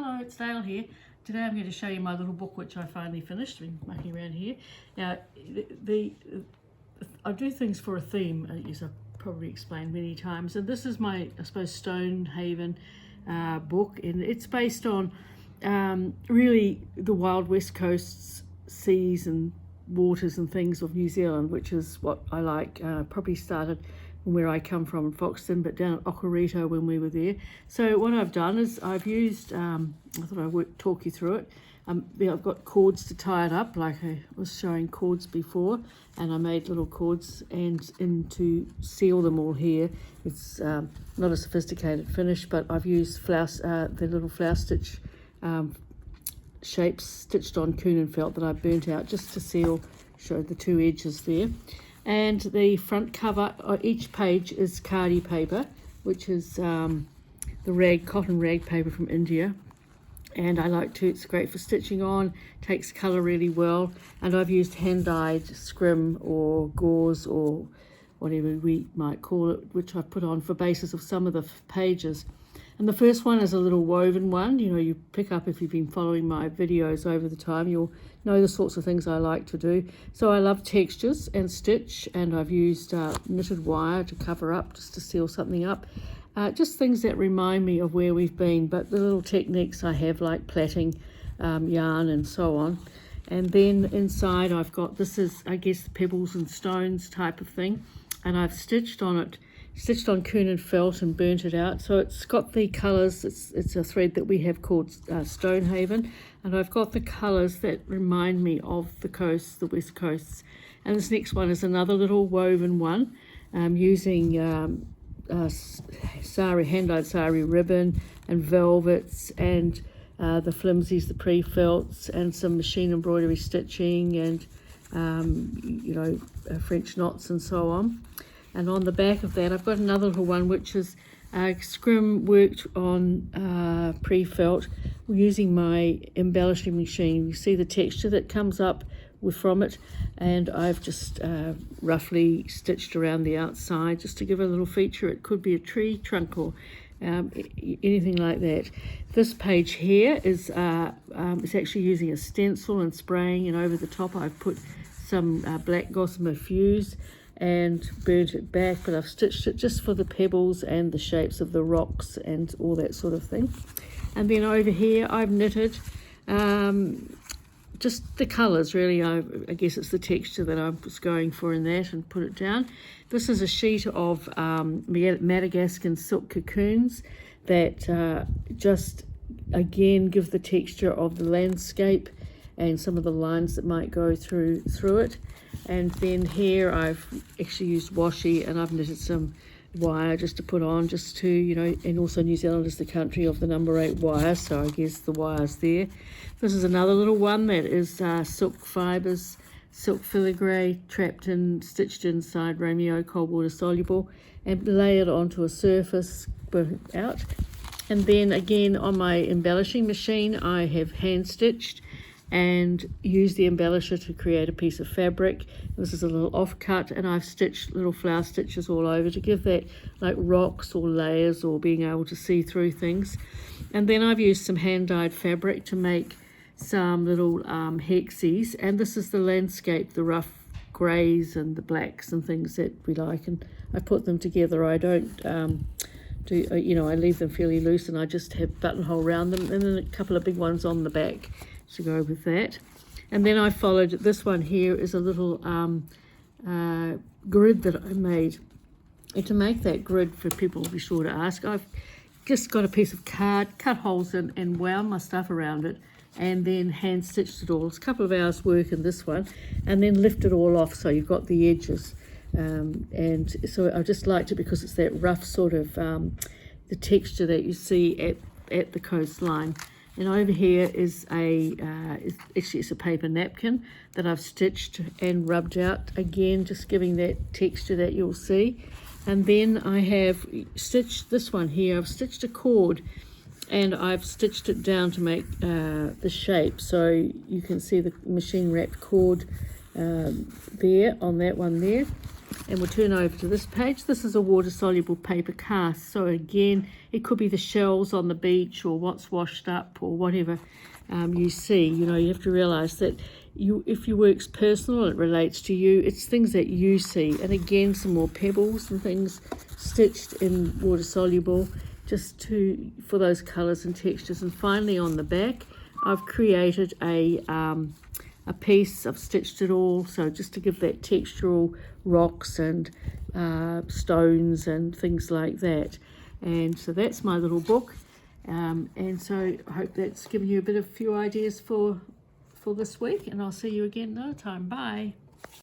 Hello, it's Dale here. Today I'm going to show you my little book which I finally finished. Been mucking around here. Now, I do things for a theme, as I've probably explained many times, and this is my, I suppose, Stonehaven book, and it's based on really the wild west coasts, seas and waters and things of New Zealand, which is what I like. Probably started from where I come from in Foxton, but down at Okarito when we were there. So what I've done is I've used, I thought I would talk you through it. I've got cords to tie it up, like I was showing cords before, and I made little cords and to seal them all here. It's not a sophisticated finish, but I've used the little flower stitch shapes stitched on Coonan felt that I burnt out just to seal, show the two edges there. And the front cover, each page is khadi paper, which is the cotton rag paper from India. And I like to, it's great for stitching on, takes colour really well. And I've used hand-dyed scrim or gauze or whatever we might call it, which I've put on for bases of some of the pages. And the first one is a little woven one. You know, you pick up, if you've been following my videos over the time, you'll know the sorts of things I like to do. So I love textures and stitch, and I've used knitted wire to cover up, just to seal something up. Just things that remind me of where we've been, but the little techniques I have, like plaiting yarn and so on. And then inside I've got, this is, I guess, pebbles and stones type of thing, and I've stitched on Coonan felt and burnt it out. So it's got the colours, it's a thread that we have called Stonehaven, and I've got the colours that remind me of the coast, the west coasts. And this next one is another little woven one, using hand-dyed sari ribbon and velvets and the flimsies, the pre-felts, and some machine embroidery stitching and French knots and so on. And on the back of that I've got another little one which is scrim worked on pre-felt using my embellishing machine. You see the texture that comes up from it, and I've just roughly stitched around the outside just to give it a little feature. It could be a tree trunk or anything like that. This page here is it's actually using a stencil and spraying, and over the top I've put some black gossamer fuse and burnt it back, but I've stitched it just for the pebbles and the shapes of the rocks and all that sort of thing. And then over here I've knitted just the colours really. I guess it's the texture that I was going for in that, and put it down. This is a sheet of Madagascan silk cocoons that just again give the texture of the landscape and some of the lines that might go through it. And then here I've actually used washi, and I've knitted some wire just to put on, just to, you know, and also New Zealand is the country of the number 8 wire, so I guess the wire's there. This is another little one that is silk fibres, silk filigree, stitched inside Romeo cold water soluble, and layered onto a surface, burnt out. And then again on my embellishing machine I have hand stitched and use the embellisher to create a piece of fabric. This is a little offcut, and I've stitched little flower stitches all over to give that like rocks or layers or being able to see through things. And then I've used some hand-dyed fabric to make some little hexies, and this is the landscape, the rough greys and the blacks and things that we like, and I put them together. I don't I leave them fairly loose, and I just have buttonhole around them, and then a couple of big ones on the back to go with that. And then I followed, this one here is a little grid that I made. And to make that grid, for people to be sure to ask, I've just got a piece of card, cut holes in, and wound my stuff around it, and then hand stitched it all. It's a couple of hours work in this one, and then lift it all off so you've got the edges. And so I just liked it because it's that rough sort of the texture that you see at the coastline. And over here is it's a paper napkin that I've stitched and rubbed out, again just giving that texture that you'll see. And then I have stitched this one here. I've stitched a cord, and I've stitched it down to make the shape, so you can see the machine wrapped cord there on that one there. And we'll turn over to this page. This is a water-soluble paper cast. So again, it could be the shells on the beach or what's washed up or whatever you see. You know, you have to realise that if your work's personal, it relates to you. It's things that you see. And again, some more pebbles and things stitched in water-soluble just for those colours and textures. And finally on the back, I've created a piece. I've stitched it all, so just to give that textural rocks and stones and things like that. And so that's my little book, and so I hope that's given you a few ideas for this week, and I'll see you again another time. Bye.